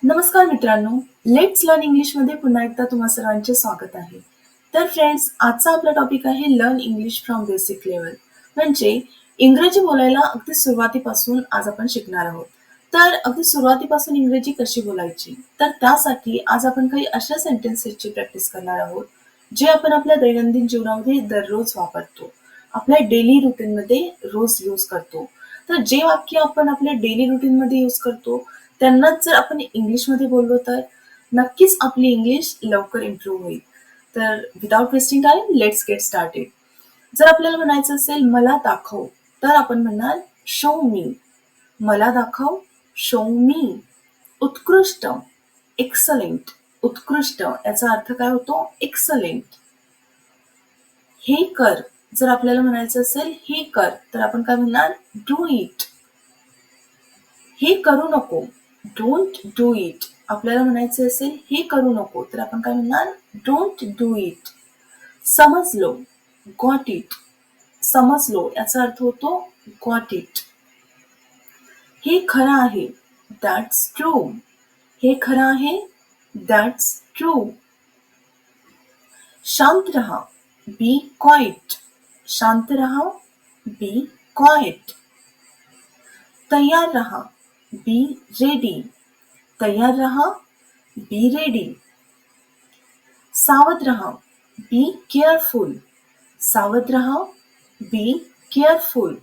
नमस्कार मित्रांनो, let's learn इंग्लिशमध्ये पुन्हा एकदा तुम्हा सर्वांचे स्वागत आहे. तर फ्रेंड्स, आजचा आपला टॉपिक आहे learn English from basic level. म्हणजे इंग्रजी बोलायला अगदी सुरुवातीपासून आज आपण शिकणार आहोत. तर अगदी सुरुवातीपासून इंग्रजी कशी बोलायची? तर त्यासाठी आज आपण काही अशा सेंटेन्सेसची प्रॅक्टिस करणार आहोत, जे आपण आपल्या दैनंदिन जीवनामध्ये दररोज वापरतो. आपल्या डेली रुटीनमध्ये रोज यूज करतो. तर जे वाक्य आपण आपल्या डेली रुटीनमध्ये यूज करतो, त्यांनाच जर आपण इंग्लिशमध्ये बोललो तर नक्कीच आपली इंग्लिश लवकर इम्प्रूव्ह होईल. तर without wasting time let's get started. जर आपल्याला म्हणायचं असेल मला दाखव, तर आपण म्हणणार शो मी. मला दाखव, शो मी. उत्कृष्ट, एक्सलेंट. उत्कृष्ट याचा अर्थ काय होतो? एक्सलेंट. हे कर, जर आपल्याला म्हणायचं असेल हे कर, तर आपण काय म्हणणार? Do it. हे करू नको, डोंट डू इट. आपल्याला म्हणायचे असेल हे करू नको, तर आपण काय म्हणणार? Don't do it. समजलो, गॉट इट. समजलो याचा अर्थ होतो गॉट इट. हे खरं आहे, दॅट्स ट्रू. हे खरं आहे, दॅट्स ट्रू. शांत रहा, बी क्वाइट. शांत रहा, बी क्वाइट. तैयार रहा, बी रेडी. तैयार रहा, बी रेडी. सावध रहा, बी केअरफुल. सावध रहा, बी केअरफुल.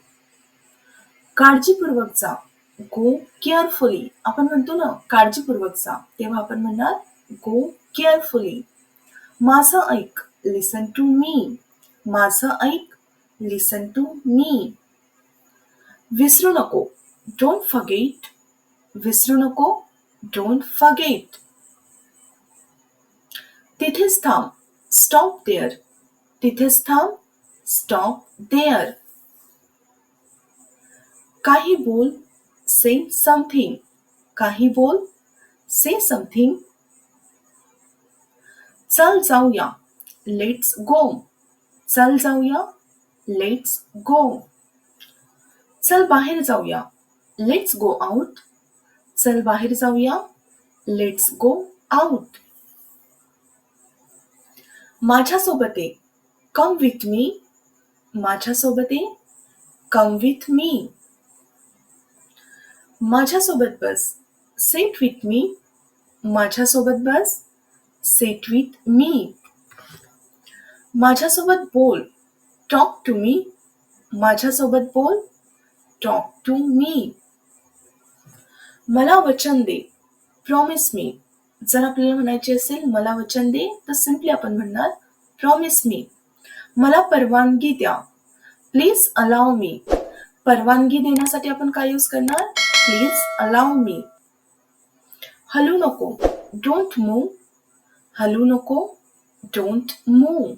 काळजीपूर्वक जा, गो केअरफुली. आपण म्हणतो ना काळजीपूर्वक जा, तेव्हा आपण म्हणणार गो केअरफुली. माझं ऐक, लिसन टू मी. माझं ऐक, लिसन टू मी. विसरू नको, डोंट फॉरगेट. विसरू नको, डोंट फॉरगेट. तिथेच थांब, स्टॉप देअर. तिथेच थांब, स्टॉप देअर. काही बोल, से समथिंग. काही बोल, से समथिंग. चल जाऊया, लेट्स गो. चल जाऊया, लेट्स गो. चल बाहेर जाऊया, लेट्स गो आउट. चल बाहेर जाऊया, लेट्स गो आउट. माझ्यासोबत ये, कम विथ मी. माझ्यासोबत ये, कम विथ मी. माझ्यासोबत बस, सिट विथ मी. माझ्यासोबत बस, सिट विथ मी. माझ्यासोबत बोल, टॉक टू मी. माझ्यासोबत बोल, टॉक टू मी. मला वचन दे, प्रॉमिस मी. जर आपल्याला म्हणायचे असेल मला वचन दे, तर सिम्पली आपण म्हणणार प्रॉमिस मी. मला परवानगी द्या, प्लीज अलाव मी. परवानगी देण्यासाठी आपण काय यूज करणार? प्लीज अलाव मी. हलू नको, डोंट मूव. हलू नको, डोंट मूव.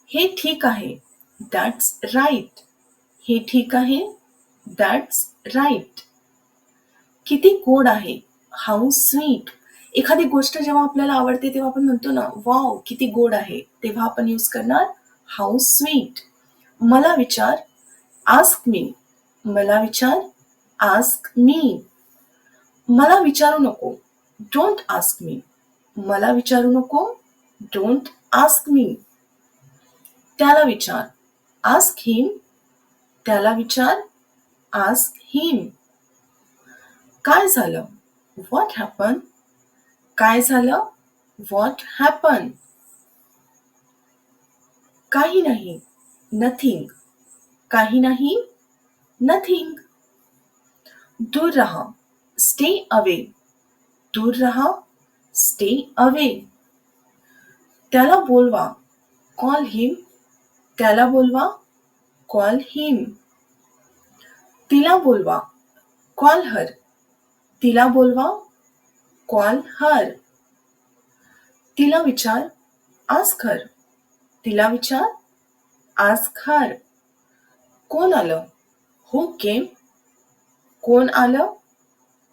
हे ठीक आहे, दॅट्स राईट. हे ठीक आहे, दॅट्स राईट. किती गोड आहे, हाऊ स्वीट. एखादी गोष्ट जेव्हा आपल्याला आवडते तेव्हा आपण म्हणतो ना वाव किती गोड आहे, तेव्हा आपण यूज करणार हाऊ स्वीट. मला विचार, आस्क मी. मला विचार, आस्क मी. मला विचारू नको, डोंट आस्क मी. मला विचारू नको, डोंट आस्क मी. त्याला विचार, आस्क हिम. त्याला विचार, आस्क हिम. काय झालं, व्हॉट हॅपन. काय झालं, व्हॉट हॅपन. काही नाही, नथिंग. काही नाही, नथिंग. दूर रहा, स्टे अवे. दूर रहा, स्टे अवे. त्याला बोलवा, कॉल हिम. त्याला बोलवा, कॉल हिम. तिला बोलवा, कॉल हर. तिला बोलवा, कॉल हर. तिला विचार, आस्क हर. तिला विचार, आस्क हर. कोण आलं, हू केम. कोण आलं,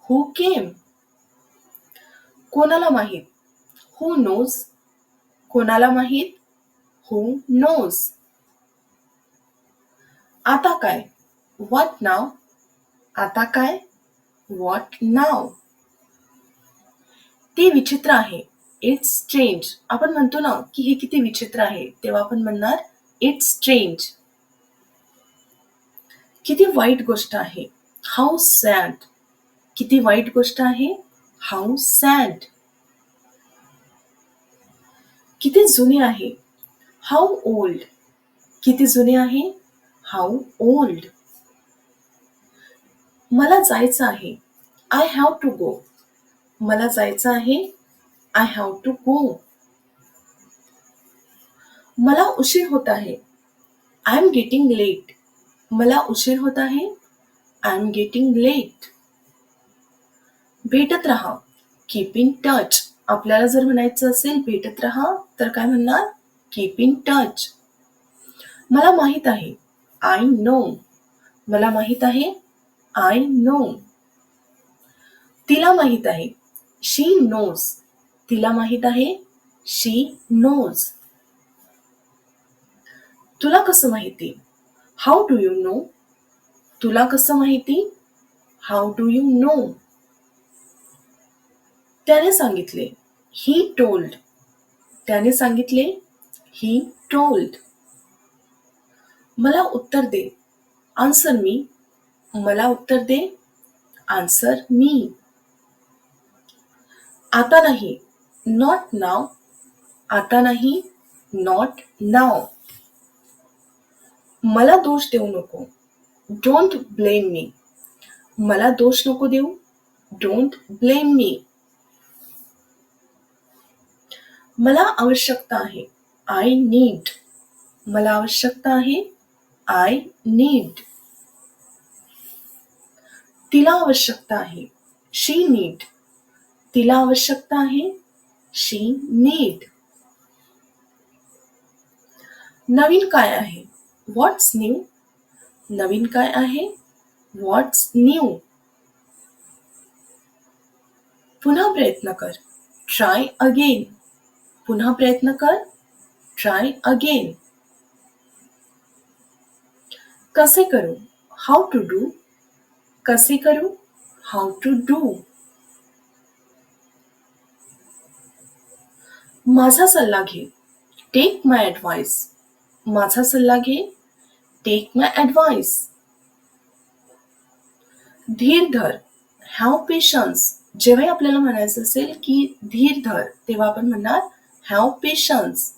हू केम. कोणाला माहीत, हू नोज. कोणाला माहीत, हू नोज. आता काय, व्हॉट नाव. आता काय, व्हॉट नाव. ते विचित्र आहे. It's strange. आपण म्हणतो ना की हे किती विचित्र आहे, तेव्हा आपण म्हणणार इट्स स्ट्रेंज. किती वाईट गोष्ट आहे. How sad. किती वाईट गोष्ट आहे. How sad. किती जुने आहे. How old. किती जुने आहे. How old. मला जायचं आहे. I have to go. मला जायचं आहे. I have to go. मला उशीर होत आहे. I am getting late. मला उशीर होत आहे. I am getting late. भेटत राहा. Keep in touch. आपल्याला जर म्हणायचं असेल भेटत राहा तर काय म्हणणार. Keep in touch. मला माहित आहे. I know. मला माहित आहे. I know. तिला माहित आहे. शी नोज. तिला माहित आहे. शी नोज. तुला कसं माहिती. How do you no. तुला कसं माहिती. How do you no. त्याने सांगितले. He told. त्याने सांगितले. He told. मला उत्तर दे. आन्सर मी. मला उत्तर दे. आन्सर मी. आता नाही. नॉट नाव. आता नाही. नॉट नाव. मला दोष देऊ नको. Don't blame me. मला दोष नको देऊ. Don't blame me. मला आवश्यकता आहे. I need. मला आवश्यकता आहे. I need. तिला आवश्यकता आहे. शी नीड. तिला आवश्यकता आहे. शी नीड. नवीन काय आहे. What's new. नवीन काय आहे. What's new. पुन्हा प्रयत्न कर. Try again. पुन्हा प्रयत्न कर. Try again. कसे करू. How to do. कसे करू. How to do. माझा सल्ला घे. Take my advice. माझा सल्ला घे. Take my advice. धीर धर. Have patience. जेव्हा आपल्याला म्हणायचं असेल की धीर धर तेव्हा आपण म्हणणार हॅव पेशन्स.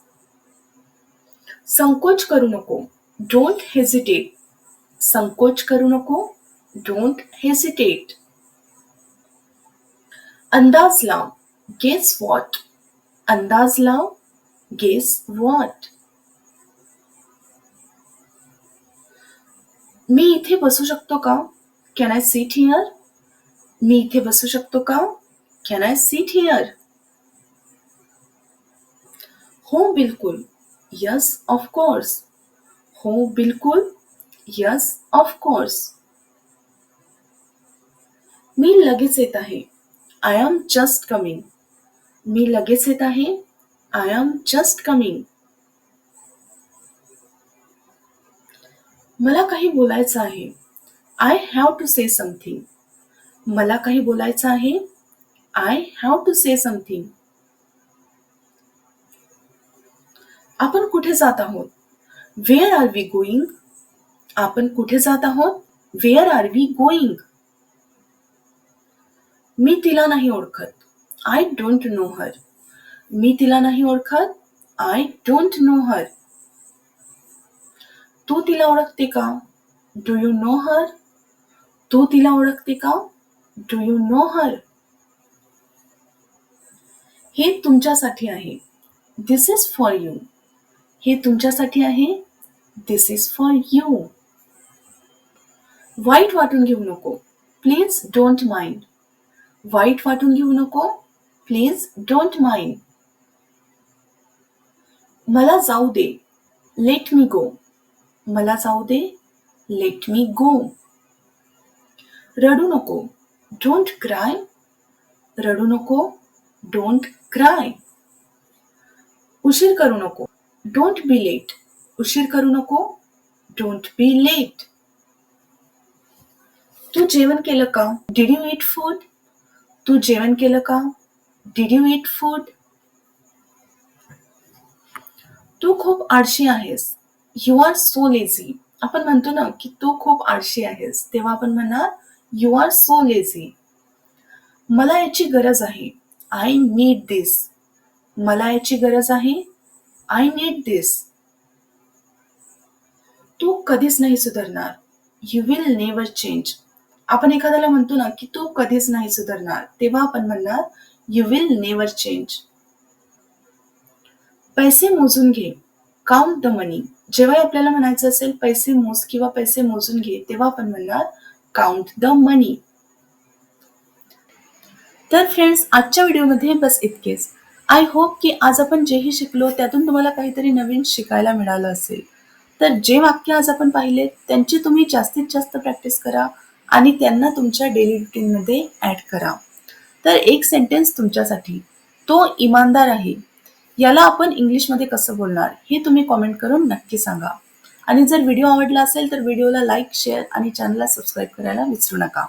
संकोच करू नको. Don't hesitate. संकोच करू नको. Don't hesitate. अंदाज लाव. Guess what. अंदाज लाव. Guess what. मी इथे बसू शकतो का. Can I sit here. मी इथे बसू शकतो का. Can I sit here. हो बिलकुल. Yes of course. हो बिलकुल. Yes of course. मी लगेच येत आहे. I am just coming. मी लगेच येत आहे. I am just coming. मला काही बोलायचं आहे. I have to say something. मला काही बोलायचं आहे. I have to say something. आपण कुठे जात आहोत. Where are we going. आपण कुठे जात आहोत. Where are we going. मी तिला नाही ओळखत. I don't know her. मी तिला नाही ओळखत. I don't know her. तू तिला ओळखते का. Do you know her. तू तिला ओळखते का. Do you know her. हे तुमच्यासाठी आहे. This is for you. हे तुमच्यासाठी आहे. This is for you. वाईट वाटून घेऊ नको. Please don't mind. वाईट वाटून घेऊ नको. Please don't mind. मला जाऊ दे. लेट मी गो. मला जाऊ दे. Let me go. रडू नको. Don't cry. रडू नको. Don't cry. उशीर करू नको. Don't be late. उशीर करू नको. Don't be late. तू जेवण केलं का. Did you eat food. तू जेवण केलं का. Did you eat food? तू खूप आळशी आहेस. You are so lazy. आपण म्हणतो ना की तू खूप आळशी आहेस, तेव्हा आपण म्हणणार यू आर सो लेझी. मला याची गरज आहे. आय नीड दिस. मला याची गरज आहे. आय नीड दिस. तू कधीच नाही सुधारणार. You will never change. आपण एखाद्याला म्हणतो ना की तू कधीच नाही सुधारणार, तेव्हा आपण म्हणणार यू विल नेव्हर चेंज. पैसे मोजून घे. काउंट द मनी. जेव्हा आपल्याला म्हणायचं असेल पैसे मोज किंवा पैसे मोजून घे, तेव्हा आपण म्हणणार काउंट द मनी. तर फ्रेंड्स, आजच्या व्हिडिओमध्ये बस इतकेच. आय होप की आज आपण जेही शिकलो त्यातून तुम्हाला काहीतरी नवीन शिकायला मिळालं असेल. तर जे वाक्य आज आपण पाहिले त्यांची तुम्ही जास्तीत जास्त प्रॅक्टिस करा आणि त्यांना तुमच्या डेली रुटीनमध्ये ऍड करा. तर एक सेंटेन्स तुमच्यासाठी. तो इमानदार आहे. याला आपण इंग्लिशमध्ये कसं बोलणार हे तुम्ही कॉमेंट करून नक्की सांगा. आणि जर व्हिडिओ आवडला असेल तर व्हिडिओला लाईक, शेअर आणि चॅनलला सबस्क्राईब करायला विसरू नका.